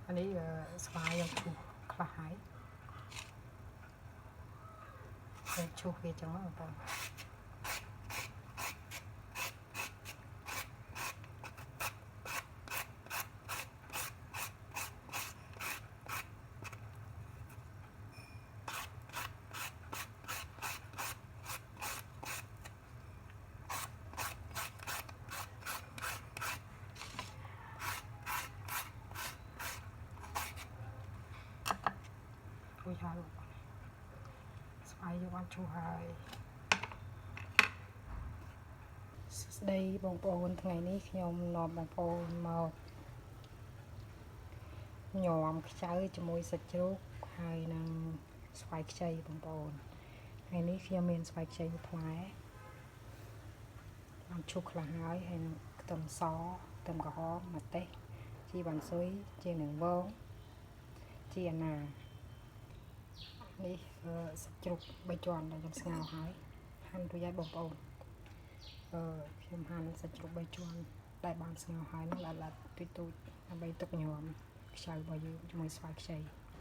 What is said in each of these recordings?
อันนี้สบายยังชูคลายเป็นชูเฮจังว่าไปช่วยชาลูกสบายยังวันชูไฮสดีบองโปนថ្ងៃនេះខ្ញុំនាំបងប្អូនមកញោមខ្ចៅជាមួយសាច់ជ្រូកហើយនឹងស្វាយខ្ចីបងប្អូនថ្ងៃនេះខ្ញុំមានស្វាយខ្ចីមួយផ្លែបានឈូសខ្លះហើយហើយនឹងខ្ទឹមសខ្ទឹមក្រហមម្ទេសជីបាន់ស៊ុយជានឹងវងជាអាណានេះសាច់ជ្រូក3ជាន់ដែលខ្ញុំស្ងោរហើយហាន់រួចហើយបងប្អូនខ្ញុំហាន់សាច់ជ្រូក3ជាន់ដែលបានស្ងោរហើយនឹងឡាត់ទូចដើម្បីទុកញោមខ្ចៅរបស់យើងជាមួយស្វាយខ្ចី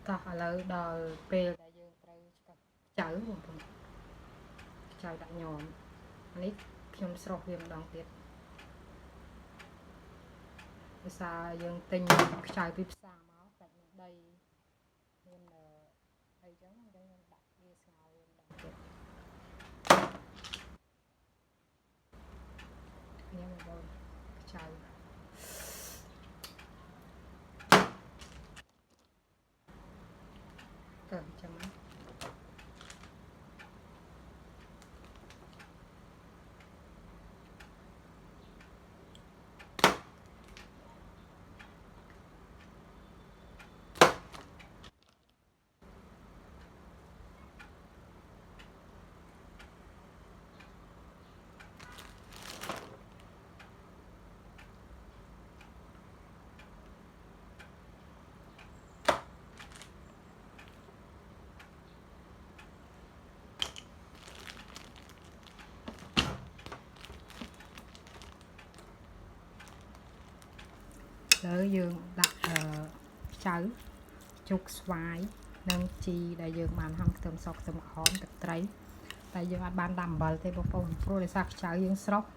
តោះឥឡូវដល់ពេលដែលយើងត្រូវឆ្កឹះខ្ចៅបងប្អូនខ្ចៅដាក់ញោមនេះខ្ញុំស្រោះវាម្ដងទៀតភាសាយើងទិញខ្ចៅពីផ្សារមកតែមានដីមានអីចឹងខ្ញុំដាក់វាស្ងោរវាម្ដងទៀតខ្ញុំបងប្អូនខ្ចៅទៅចាំលើយើងដាក់ខ្ចៅជ្រូកស្វាយនិងជីដែលយើងបានហាន់ខ្ទឹមសខ្ទឹមក្រហមទឹកត្រីតែយើងអាចបានដាក់អំបិលទេបងប្អូនព្រោះដោយសារខ្ចៅយើងស្រស់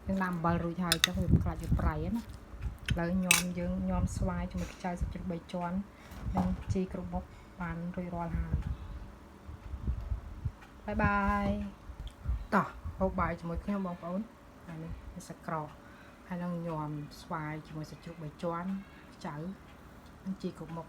យើងដាក់អំបិលរួចហើយចឹងវាខ្លាចវាប្រៃណាឥឡូវយើងញោមស្វាយជាមួយខ្ចៅសាច់ជ្រូក3ជាន់និងជីគ្រប់មុខបានរួចរាល់ហើយបាយបាយតោះហូបបាយជាមួយខ្ញុំបងប្អូនហើយនេះសាច់ក្រកហើយនឹងញោមស្វាយជាមួយសាច់ជ្រូក3ជាន់ខ្ចៅនិងជីគ្រប់មុខ